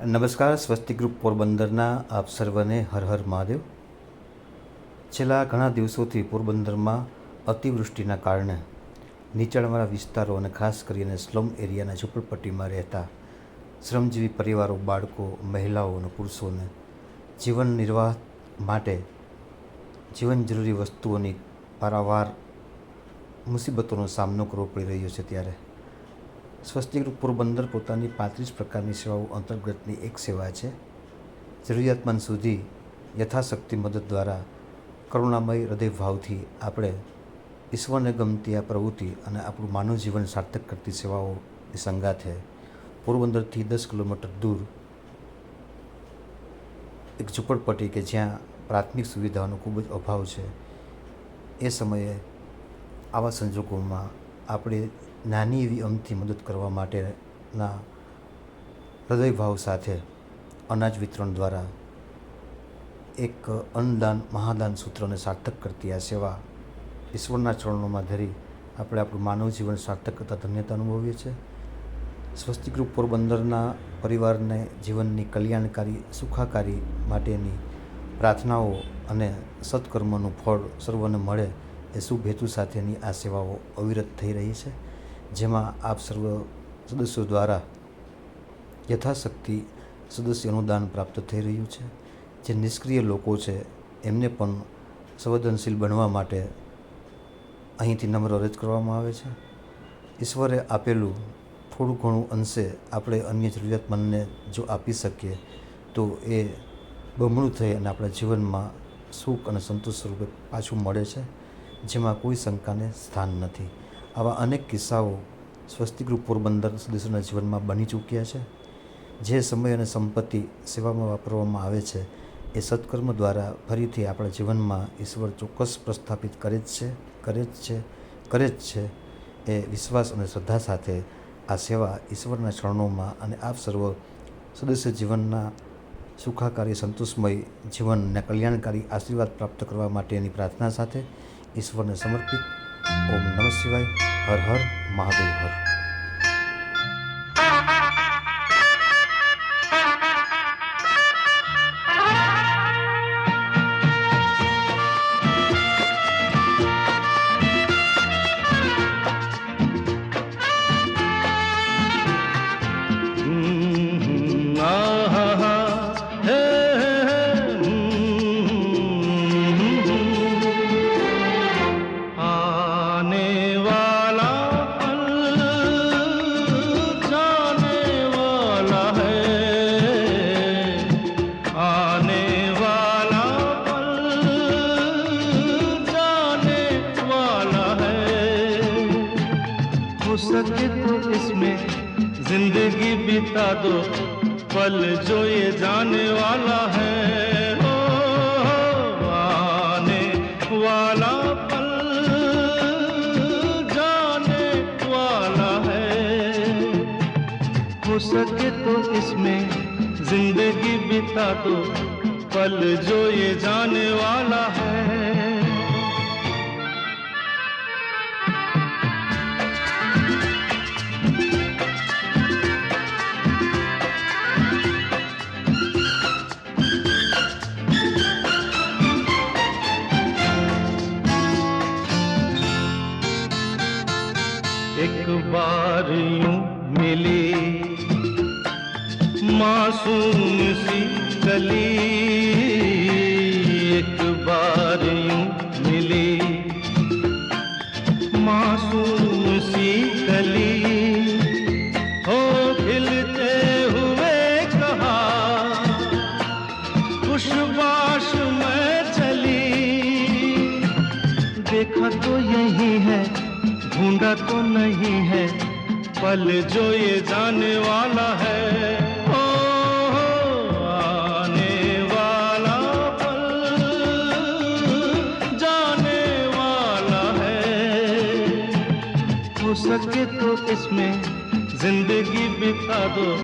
નમસ્કાર. સ્વસ્તિક ગ્રુપ પોરબંદરના આપ સર્વને હર હર મહાદેવ. છેલ્લા ઘણા દિવસોથી પોરબંદરમાં અતિવૃષ્ટિના કારણે નીચાણવાળા વિસ્તારો અને ખાસ કરીને સ્લમ એરિયાના ઝૂંપડપટ્ટીમાં રહેતા શ્રમજીવી પરિવારો, બાળકો, મહિલાઓ અને પુરુષોને જીવન નિર્વાહ માટે જીવન જરૂરી વસ્તુઓની પારાવાર મુસીબતોનો સામનો કરવો પડી રહ્યો છે. ત્યારે સ્વસ્તિક ગ્રુપ પોરબંદર પોતાની 35 પ્રકારની સેવાઓ અંતર્ગતની એક સેવા છે. જરૂરિયાતમંદ સુધી યથાશક્તિ મદદ દ્વારા કરુણામય હૃદયભાવથી આપણે ઈશ્વરને ગમતી આ પ્રવૃત્તિ અને આપણું માનવ જીવન સાર્થક કરતી સેવાઓની સંગાથે પોરબંદરથી 10 કિલોમીટર દૂર એક ઝૂંપડપટ્ટી કે જ્યાં પ્રાથમિક સુવિધાઓનો ખૂબ જ અભાવ છે, એ સમયે આવા સંજોગોમાં આપણે નાની એવી અમથી મદદ કરવા માટેના હૃદયભાવ સાથે અનાજ વિતરણ દ્વારા એક અન્નદાન મહાદાન સૂત્રને સાર્થક કરતી આ સેવા ઈશ્વરના ચરણોમાં ધરી આપણે આપણું માનવ જીવન સાર્થક કરતા ધન્યતા અનુભવીએ છીએ. સ્વસ્તિક ગ્રુપ પોરબંદરના પરિવારને જીવનની કલ્યાણકારી સુખાકારી માટેની પ્રાર્થનાઓ અને સત્કર્મનું ફળ સર્વને મળે એ શુભ હેતુ સાથેની આ સેવાઓ અવિરત થઈ રહી છે, જેમાં આપ સર્વ સદસ્યો દ્વારા યથાશક્તિ સદસ્ય અનુદાન પ્રાપ્ત થઈ રહ્યું છે. જે નિષ્ક્રિય લોકો છે એમને પણ સંવેદનશીલ બનવા માટે અહીંથી નમ્ર અરજ કરવામાં આવે છે. ઈશ્વરે આપેલું થોડું ઘણું અંશે આપણે અન્ય જરૂરિયાતમંદને જો આપી શકીએ તો એ બમણું થઈ અને આપણા જીવનમાં સુખ અને સંતોષ સ્વરૂપે પાછું મળે છે, જેમાં કોઈ શંકાને સ્થાન નથી. આવા અનેક કિસ્સાઓ સ્વસ્તિક ગ્રુપ પોરબંદર સદસ્યોના જીવનમાં બની ચૂક્યા છે. જે સમય અને સંપત્તિ સેવામાં વાપરવામાં આવે છે એ સત્કર્મ દ્વારા ફરીથી આપણા જીવનમાં ઈશ્વર ચોક્કસ પ્રસ્થાપિત કરે જ છે. એ વિશ્વાસ અને શ્રદ્ધા સાથે આ સેવા ઈશ્વરના ચરણોમાં અને આપ સર્વ સદસ્ય જીવનના સુખાકારી સંતોષમય જીવનને કલ્યાણકારી આશીર્વાદ પ્રાપ્ત કરવા માટેની પ્રાર્થના સાથે ઈશ્વરને સમર્પિત. ઓમ નમઃ શિવાય. હર હર મહાદેવ. હર. हो सके तो इसमें जिंदगी बिता दो, पल जो ये जाने वाला है. हो आने वाला पल जाने वाला है. हो सके तो इसमें जिंदगी बिता दो, पल जो ये जाने वाला है. एक बार यूं मिली मासूम सी गली, एक बार यूं मिली मासूम सी गली. हो खिलते हुए कहा खुशबाश में चली, देखा तो यही है ढूंढा तो नहीं है, पल जो ये जाने वाला है. ओ आने वाला पल जाने वाला है. हो सके तो इसमें जिंदगी बिता दो.